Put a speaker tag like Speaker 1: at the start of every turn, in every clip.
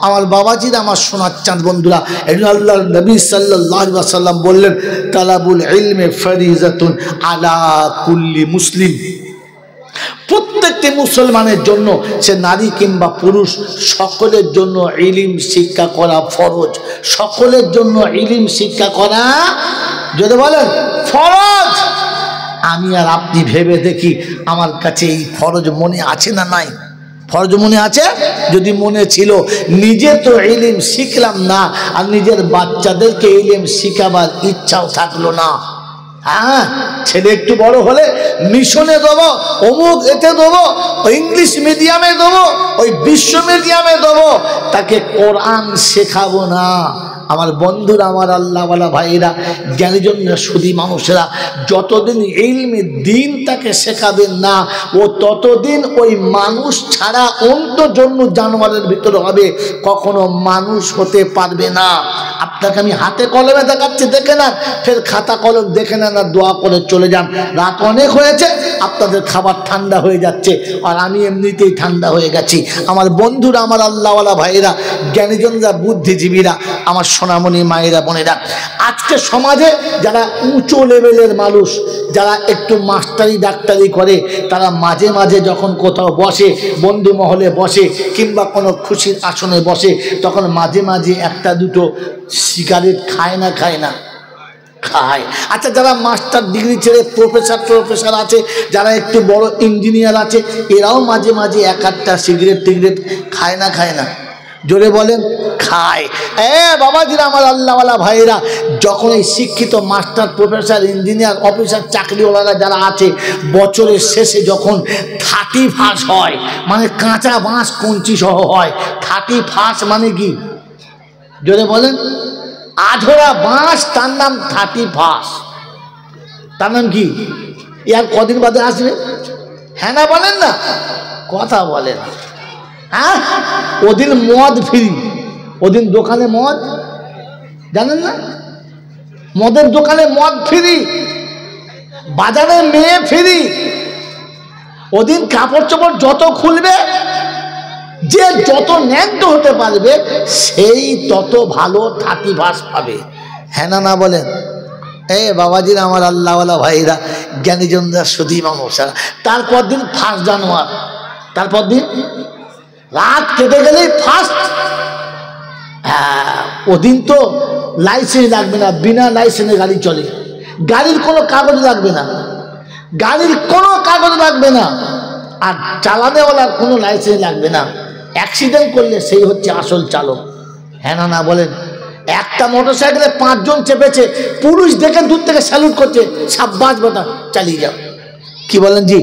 Speaker 1: আমার বাবাজিরা, আমার সোনার চাঁদ বন্ধুরা, আল্লাহর নবী সাল্লাল্লাহু আলাইহি ওয়াসাল্লাম বললেন, তালাবুল ইলমি ফরিজাতুন আলা কুল্লি মুসলিম। প্রত্যেকটি মুসলমানের জন্য, সে নারী কিংবা পুরুষ, সকলের জন্য ইলম শিক্ষা করা ফরজ। সকলের জন্য ইলম শিক্ষা করা, যদি বলেন ফরজ। আমি আর আপনি ভেবে দেখি আমার কাছে এই ফরজ মনে আছে না নাই? ফরজ মনে আছে? যদি মনে ছিল, নিজে তো ইলম শিখলাম না, আর নিজের বাচ্চাদেরকে ইলম শিখাবার ইচ্ছাও থাকলো না। হ্যাঁ, ছেলে একটু বড় হলে মিশনে দেবো, অমুক এতে দেবো, ইংলিশ মিডিয়ামে দেবো, ওই বিশ্ব মিডিয়ামে দেবো, তাকে কোরআন শেখাবো না। আমার বন্ধুরা, আমার আল্লাহওয়ালা ভাইরা, জ্ঞানীজনরা, সুধী মানুষেরা, যতদিন ইলমের দিন তাকে শেখাবেন না, ও ততদিন ওই মানুষ ছাড়া অন্য জন্য জানোয়ারের ভিতরে হবে, কখনো মানুষ হতে পারবে না। আপনাকে আমি হাতে কলমে দেখাচ্ছি, দেখে না, ফের খাতা কলম দেখে না, দোয়া করে চলে যান। রাত অনেক হয়েছে, আপনাদের খাবার ঠান্ডা হয়ে যাচ্ছে, আর আমি এমনিতেই ঠান্ডা হয়ে গেছি। আমার বন্ধুরা, আমার আল্লাহওয়ালা ভাইয়েরা, জ্ঞানীজনরা, বুদ্ধিজীবীরা, আমার সোনামণি মায়েরা, বোনেরা, আজকে সমাজে যারা উঁচু লেভেলের মানুষ, যারা একটু মাস্টারি ডাক্তারি করে, তারা মাঝে মাঝে যখন কোথাও বসে, বন্ধু মহলে বসে, কিংবা কোনো খুশির আসনে বসে, তখন মাঝে মাঝে একটা দুটো সিগারেট খায় না? খায় না? খায়। আচ্ছা, যারা মাস্টার ডিগ্রি ছেড়ে প্রফেসর আছে, যারা একটু বড় ইঞ্জিনিয়ার আছে, এরাও মাঝে মাঝে এক আধটা সিগারেট টিগারেট খায় না? খায় না? জোরে বলেন, খায়। বাবাজিরা, আমার আল্লাহওয়ালা ভাইয়েরা, যখন এই শিক্ষিত মাস্টার, প্রফেসর, ইঞ্জিনিয়ার, অফিসার, চাকরিওয়ালারা যারা আছে, বছরের শেষে যখন 30 হয়, মানে কাঁচা বাঁশ কঞ্চি সহ হয়। 30 মানে কি? জোরে বলেন। আধরা বাঁশ, তার নাম 30। তার নাম কি? ইয়ার কদিন বাদে আসবে? হ্যাঁ না বলেন না? কথা বলেন। হ্যাঁ, ওদিন মদ ফ্রি, ওদিন দোকানে মদ, জানেন না? মদের দোকানে মদ ফ্রি, বাজারে মেয়ে ফ্রি। ওদিন কাপড় চোপড় যত খুলবে, যে যত ন্যায্য হতে পারবে, সেই তত ভালো 30 পাবে। হ্যাঁ না বলেন? বাবাজিরা, আমার আল্লাহওয়ালা ভাইরা, জ্ঞানীজনরা, সুধী মানুষেরা, তারপর দিন 1 জানুয়ারি, তারপর দিন রাত কেটে গেলেই ফার্স্ট। ওদিন তো লাইসেন্স লাগবে না, বিনা লাইসেন্সে গাড়ি চলে, গাড়ির কোনো কাগজ লাগবে না, গাড়ির কোনো কাগজ লাগবে না, আর চালানেওয়ালার কোনো লাইসেন্স লাগবে না। অ্যাক্সিডেন্ট করলে সেই হচ্ছে আসল চালক। হ্যাঁ না বলেন? একটা মোটর সাইকেলে 5 জন চেপেছে, পুলিশ দেখে দূর থেকে স্যালুট করছে, সাব্বাস বেটা, চালিয়ে যাও। কি বলেন জি?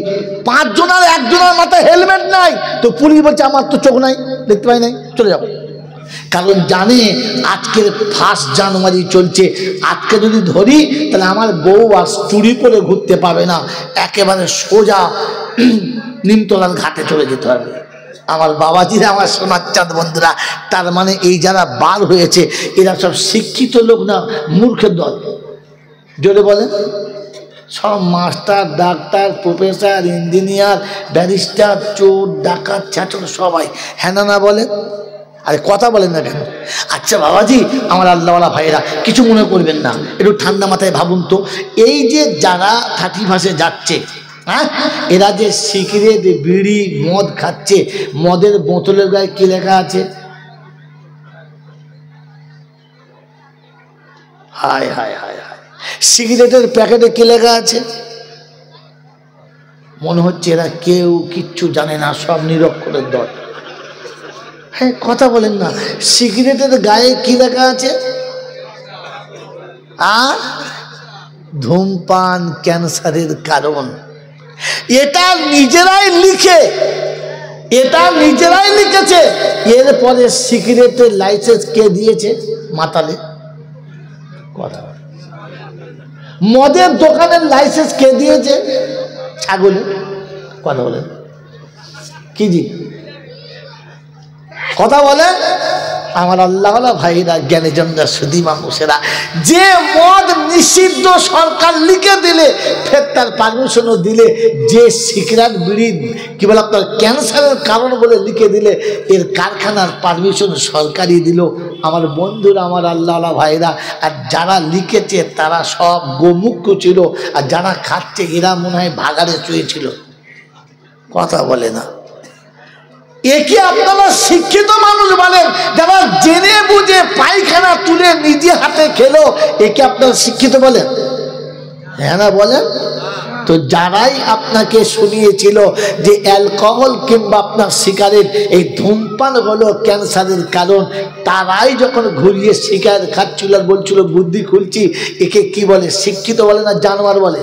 Speaker 1: 5 জনের 1 জনের মাথায় হেলমেট নাই, তো পুলিশ বলছে আমার তো চোখ নাই, দেখতে পাই নাই, চলে যাও। কারণ জানে আজকের 1 জানুয়ারি চলছে, আজকে যদি ধরি তাহলে আমার বউ আর চুরি করে ঘুরতে পাবে না, একেবারে সোজা নিমতলার ঘাটে চলে যেতে হবে। আমার বাবাজিরা, আমার সোনার চাঁদ বন্ধুরা, তার মানে এই যারা বার হয়েছে, এরা সব শিক্ষিত লোক না, মূর্খের দল। জোরে বলেন। সব master, doctor, professor, engineer, barrister, চোর, ডাকাত, ছাত্র, সবাই। হ্যাঁ না বলেন? আরে কথা বলেন না কেন? আচ্ছা বাবাজি, আমার আল্লাহওয়ালা ভাইয়েরা, কিছু মনে করবেন না, একটু ঠান্ডা মাথায় ভাবুন তো। এই যে যারা 30 যাচ্ছে, হ্যাঁ, এরা যে সিগারেট, বিড়ি, মদ খাচ্ছে, মদের বোতলের গায়ে কি লেখা আছে? হায় হায় হায় হায়। সিগারেটের প্যাকেটে কি লেখা আছে? মনে হচ্ছে এরা কেউ কিচ্ছু জানে না, সব নিরক্ষরের দল। হ্যাঁ, কথা বলেন না। সিগারেটের গায়ে কি লেখা আছে? আর ধূমপান ক্যান্সারের কারণ। এটা নিজেরাই লিখে, এটা নিজেরাই লিখেছে। এরপরে সিগারেটের লাইসেন্স কে দিয়েছে? মাতালে। কথা। মদের দোকানের লাইসেন্স কে দিয়েছে? ছাগলে। কথা বলেন। কি জি? কথা বলে। আমার আল্লাহওয়ালা ভাইরা, জ্ঞানীজনরা, সুধী মানুষেরা, যে মদ নিষিদ্ধ সরকার লিখে দিলে, ফের তার পারমিশনও দিলে, যে সিগারেট বিড়ি কি বলে আপনার ক্যান্সারের কারণ বলে লিখে দিলে, এর কারখানার পারমিশন সরকারই দিল। আমার বন্ধুরা, আমার আল্লাহওয়ালা ভাইরা, আর যারা লিখেছে তারা সব গোমুখ ছিল, আর যারা খাচ্ছে এরা মনে হয় ভাগাড়ে চুয়েছিল। কথা বলে না। একে আপনারা শিক্ষিত মানুষ বলেন? যারা জেনে বুঝে পায়খানা তুলে নিজে হাতে খেলো, একে আপনারা শিক্ষিত বলেন? হ্যাঁ না বলেন? তো যারাই আপনাকে শুনিয়েছিল যে অ্যালকোহল কিংবা আপনার সিগারেট, এই ধূমপান হলো ক্যান্সারের কারণ, তারাই যখন ঘুরিয়ে সিগারেট খাচ্ছিল আর বলছিল বুদ্ধি খুলছি, একে কি বলে? শিক্ষিত বলে না জানোয়ার বলে?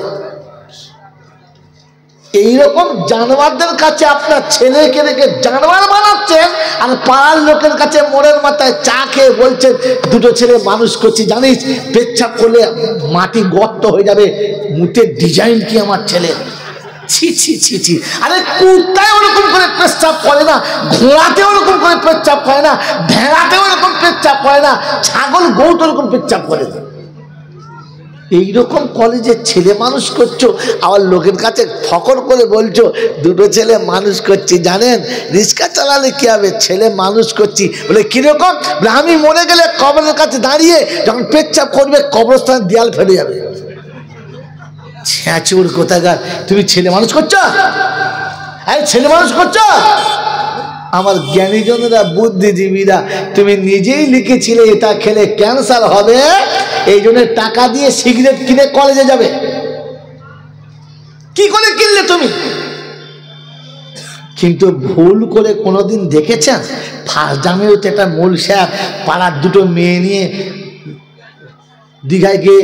Speaker 1: এইরকম জানোয়ারদের কাছে আপনার ছেলেকে রেখে জানোয়ার বানাচ্ছেন, আর পাড়ার লোকের কাছে মোড়ের মাথায় চা খেয়ে বলছেন দুটো ছেলে মানুষ করছি, জানিস পেচ্ছাপ করলে মাটি গর্ত হয়ে যাবে, মুখের ডিজাইন কি আমার ছেলে। ছি ছি ছি ছি। আরে কুত্তায় ওরকম করে পেচ্ছাপ করে না, ঘোড়াতে ওরকম করে পেচ্ছাপ করে না, ভেড়াতে ওরকম পেচ্ছাপ করে না, ছাগল গরু তো ওরকম পেচ্ছাপ করে না। এইরকম কলেজে ছেলে মানুষ করছো, আবার লোকের কাছে ফকর করে বলছো দুটো ছেলে মানুষ করছি। জানেন রিক্সা চালালে কি হবে? ছেলে মানুষ করছি বলে কিরকম? আমি মরে গেলে কবরের কাছে দাঁড়িয়ে যখন পেচ্ছাপ করবে, কবরস্থানের দেয়াল ফেলে যাবে। ছ্যাঁচুর কোথাকার, তুমি ছেলে মানুষ করছো? এই ছেলে মানুষ করছো? আমার জ্ঞানীজনেরা, বুদ্ধিজীবীরা, তুমি নিজেই লিখেছিলে এটা খেলে ক্যান্সার হবে, এই জন্য টাকা দিয়ে সিগারেট কিনে কলেজে যাবে। কি করে কিনলে তুমি? কিন্তু ভুল করে কোনোদিন দেখেছেন? ফার্স্ট জামেও তো একটা মূল সাহেব পাড়ার দুটো মেয়ে নিয়ে দীঘায় গিয়ে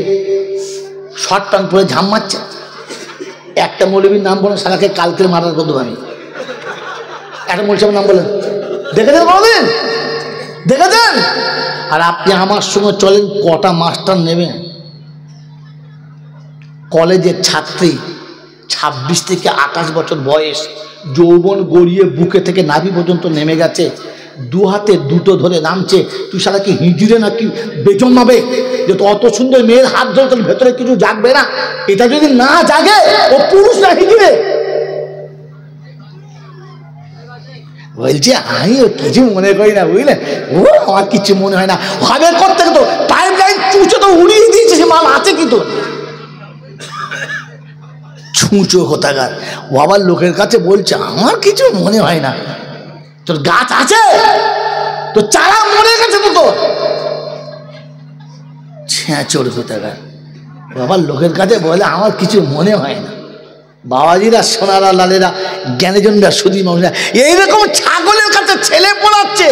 Speaker 1: শর্ট প্যান্ট পরে ঝাম মারছে। একটা মৌলবীর নাম বলেন, সারাকে কালকে মারার করবো আমি। একটা মৌলবী সাহেবের নাম বলেন, দেখেছেন কোনোদিন? দেখেছেন? আর আপনি আমার সঙ্গে চলেন, কটা মাস্টার নেবেন? কলেজের ছাত্রী, 26 থেকে 28 বছর বয়স, যৌবন গড়িয়ে বুকে থেকে নাভি পর্যন্ত নেমে গেছে, দু হাতে দুটো ধরে নামছে। তুই সারা কি হিজড়ে নাকি বেজম নাবে? যে তো অত সুন্দর মেয়ের হাত ধরে তোর ভেতরে কিছু জাগবে না? এটা যদি না জাগে, ও পুরুষ না হিজড়ে? বলছে আমিও কিছু মনে করি না, বুঝলে? ও আমার কিছু মনে হয় না, হবে করতে তো পাইপ লাইন চুচো তো উড়িয়ে দিয়েছে, সে মাল আছে কি তোর? ছুঁচো কোথাকার। ও আবার লোকের কাছে বলছে আমার কিছু মনে হয় না। তোর গাছ আছে তো, চারা মরে গেছে তো তোর। ছ্যাঁচোর কোথাকার। ও আবার লোকের কাছে বলে আমার কিছু মনে হয় না। বাবাজিরা, সোনারা, লালেরা, জ্ঞানীজনরা, সুধী মানুষরা, এইরকম ছাগলের কাছে ছেলে পড়াচ্ছে,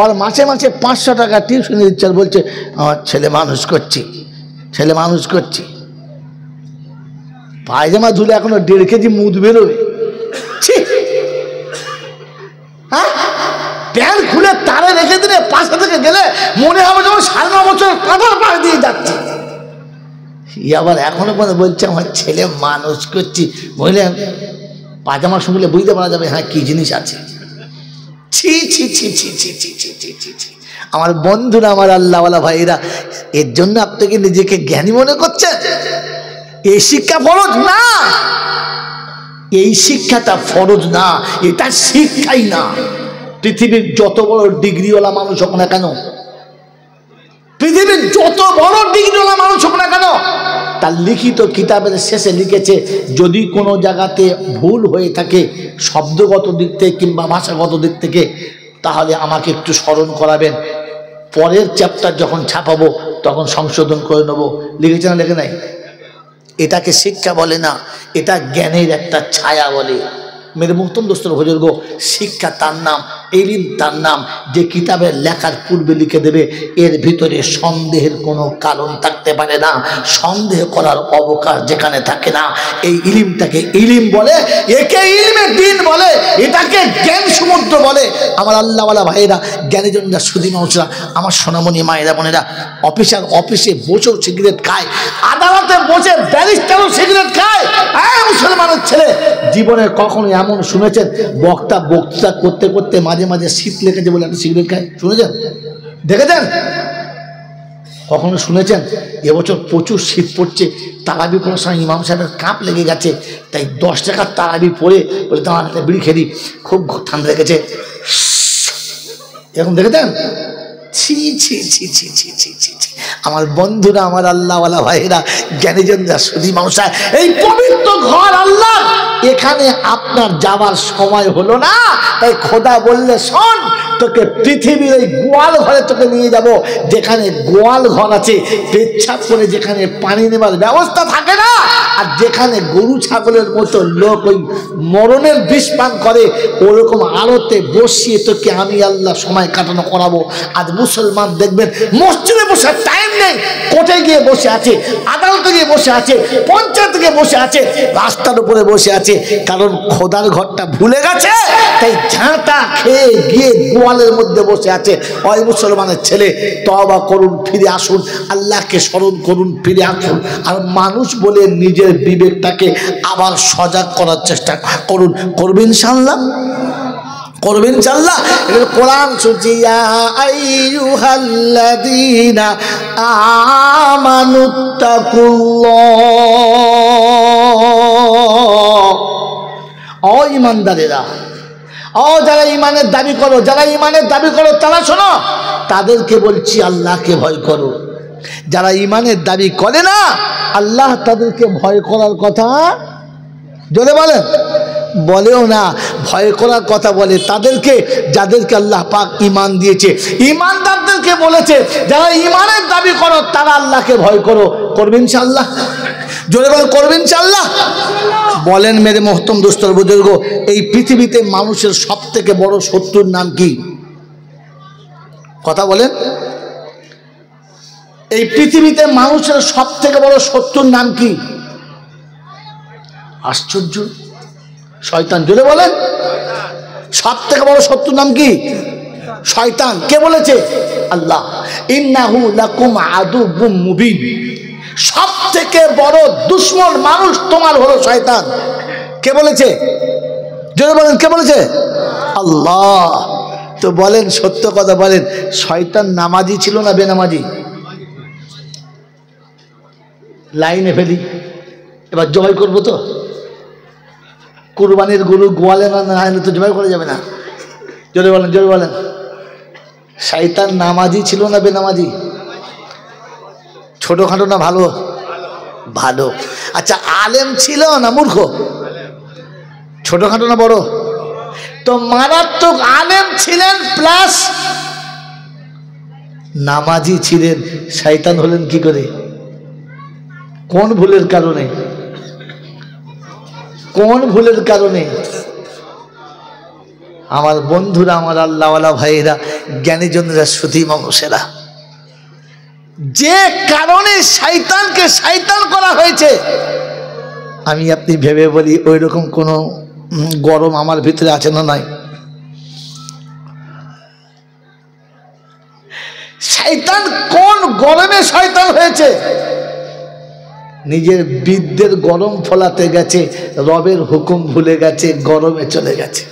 Speaker 1: আর মাসে মাসে 500 টাকা টিউশন দিচ্ছে, আর বলছে আমার ছেলে মানুষ করছি, ছেলে মানুষ করছি। পায়জামা ধুলে এখনো 1.5 কেজি মুদ বেরোবে। হ্যাঁ, প্যান্ট খুলে তারে রেখে দিলে পাশে থেকে গেলে মনে হবে যেমন 9.5 বছর কাঁধার পায়ে দিয়ে যাচ্ছে। আবার এখনো পর্যন্ত বলছে আমার ছেলে মানুষ করছি। বুঝলেন? পাজামা শুনলে বুঝতে পারা যাবে হ্যাঁ কি জিনিস আছে। ছি ছি ছি ছি ছি ছি ছি ছি ছি ছি। আমার বন্ধুরা, আমার আল্লাহওয়ালা ভাইরা, এর জন্য আপনাকে নিজেকে জ্ঞানী মনে করছেন? এই শিক্ষা ফরজ না, এই শিক্ষাটা ফরজ না, এটা শিক্ষাই না। পৃথিবীর যত বড় ডিগ্রিওয়ালা মানুষ হোক না কেন, পৃথিবীর যত বড় ডিগ্রিওয়ালা মানুষ হোক না কেন, তার লিখিত কিতাবের শেষে লিখেছে যদি কোনো জায়গাতে ভুল হয়ে থাকে শব্দগত দিক থেকে কিংবা ভাষাগত দিক থেকে, তাহলে আমাকে একটু স্মরণ করাবেন, পরের চ্যাপ্টার যখন ছাপাবো তখন সংশোধন করে নেবো। লিখেছে না লেখে নাই? এটাকে শিক্ষা বলে না, এটা জ্ঞানের একটা ছায়া বলে। মেরে মুহতম দোস্তর বুজুর্গ, শিক্ষা তার নাম, ইলম তার নাম, যে কিতাবের লেখার পূর্বে লিখে দেবে এর ভিতরে সন্দেহের কোনো কারণ থাকতে পারে না, সন্দেহ করার অবকাশ যেখানে থাকে না। এই ইলমটাকে ইলম বলে, একে ইলমে দ্বীন বলে, এটাকে জ্ঞান সমুদ্র বলে। আমার আল্লাহওয়ালা ভাইয়েরা, জ্ঞানীজনরা, সুধী মানুষরা, আমার সোনামণি মায়েরা, বোনেরা, অফিসে বসেও সিগারেট খায়, আদালতে বসে ব্যারিস্টারও সিগারেট খায়। মুসলমানের ছেলে, জীবনে কখনো এমন শুনেছেন বক্তা বক্তৃতা করতে করতে মাঝে মাঝে শীত লেগেছে বলে একটা সিগারেট খায়? শুনেছেন? দেখেছেন? কখনো শুনেছেন এবছর প্রচুর শীত পড়ছে, তারাবি পড়ার সময় ইমাম সাহেবের কাঁপ লেগে গেছে, তাই 10 টাকার তারাবি পড়ে বলে তোমার একটা বিড়ি খেলি, খুব ঠান্ডা লেগেছে, এরকম দেখেছেন? ছি ছি ছি ছি ছি ছি ছি ছি। আমার বন্ধুরা, আমার আল্লাহওয়ালা ভাইরা, জ্ঞানীজনরা, সুধী মানুষরা, এই পবিত্র ঘর আল্লাহ, এখানে আপনার যাওয়ার সময় হলো না, তাই খোদা বললে শোন, তোকে পৃথিবীর এই গোয়াল ঘরে তোকে নিয়ে যাব, যেখানে গোয়াল ঘর আছে, পেচ্ছাপ করে যেখানে পানি নেবার ব্যবস্থা থাকে না, আর যেখানে গরু ছাগলের মতো লোক ওই মরণের বিষ পান করে, ওরকম আলোতে বসিয়ে তোকে আমি আল্লাহ সময় কাটানো করাবো। আজ মুসলমান দেখবেন মসজিদে বসে টাইম নেই, কোর্টে গিয়ে বসে আছে, আদালতে গিয়ে বসে আছে, পঞ্চায়েতে গিয়ে বসে আছে, রাস্তার উপরে বসে আছে, কারণ খোদার ঘরটা ভুলে গেছে, তাই ঝাঁটা খেয়ে গিয়ে গোয়ালের মধ্যে বসে আছে। ওই মুসলমানের ছেলে, তওবা করুন, ফিরে আসুন, আল্লাহকে স্মরণ করুন, ফিরে আসুন, আর মানুষ বলে নিজের বিবেকটাকে আবার সজাগ করার চেষ্টা করুন। করবেন ইনশাআল্লাহ? করবেন ইনশাআল্লাহ? কোরআন শুনছি, ইয়া আইয়ুহাল্লাযীনা আমানুত্তাকুল্লাহ। ও ঈমানদারেরা, ও যারা ঈমানের দাবি করো, যারা ঈমানের দাবি করো তারা শোনো, তাদেরকে বলছি আল্লাহকে ভয় করো। যারা ঈমানের দাবি করে না, আল্লাহ তাদেরকে ভয় করার কথা জোরে বলেন, বলেও না, ভয় করার কথা বলে তাদেরকে যাদেরকে আল্লাহ পাক ঈমান দিয়েছে। ঈমানদারদেরকে বলেছে যারা ঈমানের দাবি করো তারা আল্লাহকে ভয় করো। করবেন ইনশাআল্লাহ? জোরে বলেন, করবেন ইনশাআল্লাহ? বলেন মেরে মোহতরম দোস্তর বুজুর্গ, এই পৃথিবীতে মানুষের সব থেকে বড় শত্রুর নাম কি? কথা বলেন। এই পৃথিবীতে মানুষের সব থেকে বড় শত্রুর নাম কি? আশ্চর্য, শয়তান। জোরে বলেন, সব থেকে বড় শত্রুর নাম কি? শয়তান। কে বলেছে? আল্লাহ। ইন্নাহু লাকুম আদুউম মুবিন। সব থেকে বড় দুশমন মানুষ তোমার হলো শয়তান। কে বলেছে? জোরে বলেন, কে বলেছে? আল্লাহ। তো বলেন, সত্য কথা বলেন, শয়তান নামাজি ছিল না বেনামাজি? লাইনে ফেলি, এবার জবাই করবো তো, কুরবানির গরু গোয়ালে না হলে তো জবাই করা যাবে না। জোরে বলেন, জোরে বলেন। শয়তান নামাজি ছিল না বেনামাজি? ছোটখাটো না ভালো? ভালো। আচ্ছা, আলেম ছিল না মূর্খ? ছোটখাটো না বড়? তো মারাত্মক আলেম ছিলেন প্লাস নামাজি ছিলেন, শয়তান হলেন কি করে? কোন ভুলের কারণে? কোন ভুলের কারণে? আমার বন্ধুরা, আমার আল্লাহওয়ালা ভাইয়েরা, জ্ঞানীজনরা, সুধী মানুষেরা, যে কারণে শয়তানকে শয়তান করা হয়েছে, আমি আপনি ভেবে বলি ওই রকম কোনো গরম আমার ভিতরে আছে না? নাই। শয়তান কোন গরমে শয়তান হয়েছে? নিজের বিদ্যের গরম ফলাতে গেছে, রবের হুকুম ভুলে গেছে, গরমে চলে গেছে।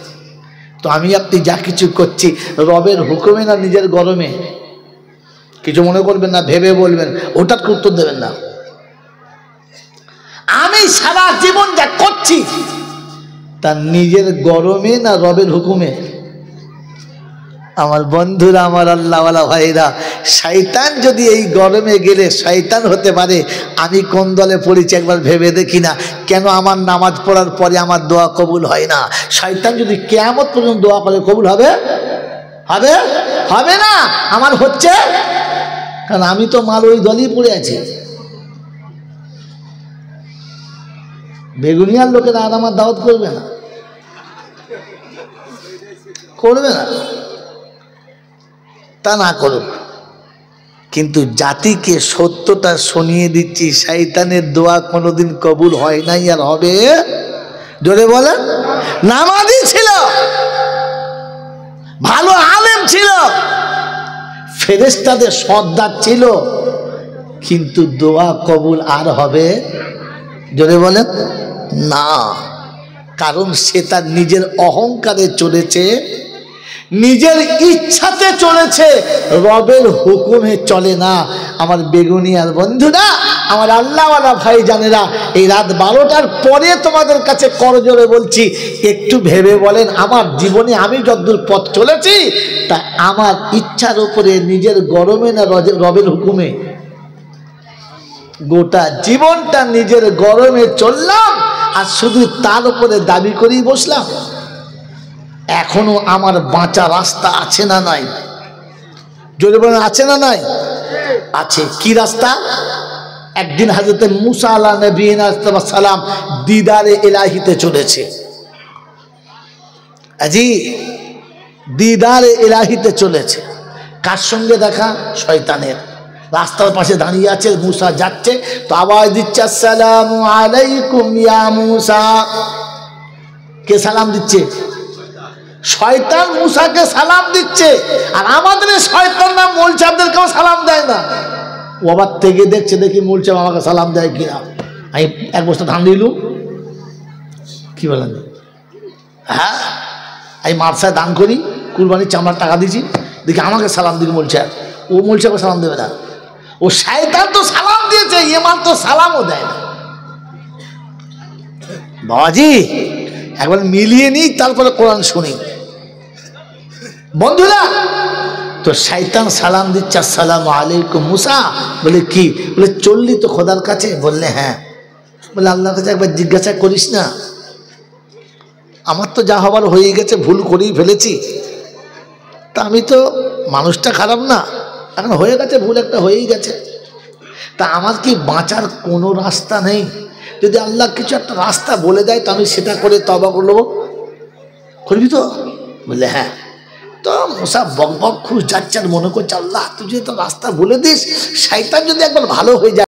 Speaker 1: তো আমি আপনি যা কিছু করছি রবের হুকুমে না নিজের গরমে? কিছু মনে করবেন না, ভেবে বলবেন, ওটার উত্তর দেবেন না। আমি সারা জীবন যা করছি তা নিজের গরমে না রবের হুকুমে? আমার বন্ধুরা, আমার আল্লাহওয়ালা ভাইরা, শয়তান যদি এই গরমে গেলে শয়তান হতে পারে, আমি কোন দলে পড়েছি একবার ভেবে দেখি না? কেন আমার নামাজ পড়ার পরে আমার দোয়া কবুল হয় না? শয়তান যদি কিয়ামত পর্যন্ত দোয়া করে, কবুল হবে? হবে? হবে না। আমার হচ্ছে, কারণ আমি তো মাল ওই দলই পড়ে আছি। বেগুনিয়ার লোকেরা আর আমার দাওয়াত করবে না, করবে না, তা না করুক, কিন্তু জাতিকে সত্যটা শুনিয়ে দিচ্ছি, শয়তানের দোয়া কোনোদিন কবুল হয় নাই আর হবে? জোরে বলেন। নামাজি ছিল, ভালো আলেম ছিল, ফেরেশতাদের সর্দার ছিল, কিন্তু দোয়া কবুল আর হবে? জোরে বলেন না। কারণ সে তার নিজের অহংকারে চলেছে, নিজের ইচ্ছাতে চলেছে, রবের হুকুমে চলে না। আমার বেগুনিয়ার বন্ধুরা, আমার আল্লাহওয়ালা ভাই জানেরা, এই রাত 12টার পরে তোমাদের কাছে করজোরে বলছি, একটু ভেবে বলেন, আমার জীবনে আমি যতদূর পথ চলেছি তা আমার ইচ্ছার উপরে, নিজের গরমে না রবের হুকুমে? গোটা জীবনটা নিজের গরমে চললাম আর শুধু তার উপরে দাবি করেই বসলাম। এখনো আমার বাঁচা রাস্তা আছে না নাই? জোরে বলেন, আছে না নাই? আছে। কি রাস্তা? একদিন হযরত মুসা আলাইহিস সালাম দিদারে ইলাহিতে চলেছে। আজি দিদারে ইলাহিতে চলেছে। কার সঙ্গে দেখা? শয়তানের। রাস্তার পাশে দাঁড়িয়ে আছে, মুসা যাচ্ছে তো আওয়াজ দিচ্ছে, আসসালামু আলাইকুম ইয়া মুসা। কে সালাম দিচ্ছে? শয়তান মুসাকে সালাম দিচ্ছে। আর আমাদের শয়তানরা মৌলচাবদেরকেও সালাম দেয় না। ও আবার থেকে দেখছে, দেখি মৌলচাব আমাকে সালাম দেয় কিনা। আমি এক বস্তা ধান দিলুম, কি বলেন, হ্যাঁ আমি মাদ্রাসায় দান করি, কুরবানির চামড়ার টাকা দিয়েছি, দেখি আমাকে সালাম দিকে মৌলচাব। ও মৌলচাবকে সালাম দেবে না। ও শয়তান তো সালাম দিয়েছে, ইমান তো সালামও দেয় না। বাবাজি একবার মিলিয়ে নিই, তারপরে কোরআন শুনি। বন্ধুরা, তো শয়তান সালাম দিচ্ছে, আসসালামু আলাইকুম মুসা। বলে কি? বলে চললি তো খোদার কাছে? বললে হ্যাঁ। বলে আল্লাহর কাছে একবার জিজ্ঞাসা করিস না, আমার তো যা হবার হয়ে গেছে, ভুল করেই ফেলেছি, তা আমি তো মানুষটা খারাপ না, এখন হয়ে গেছে, ভুল একটা হয়েই গেছে, তা আমার কি বাঁচার কোনো রাস্তা নেই? যদি আল্লাহ কিছু একটা রাস্তা বলে দেয় তো আমি সেটা করে তওবা করে নেবো, করবি তো? বললে হ্যাঁ। তো মুসা বক বক খুশ যাচ্ছে আর মনে করছে, আল্লাহ তুই যদি তো রাস্তা বলে দিস, শয়তান যদি একবার ভালো হয়ে যায়।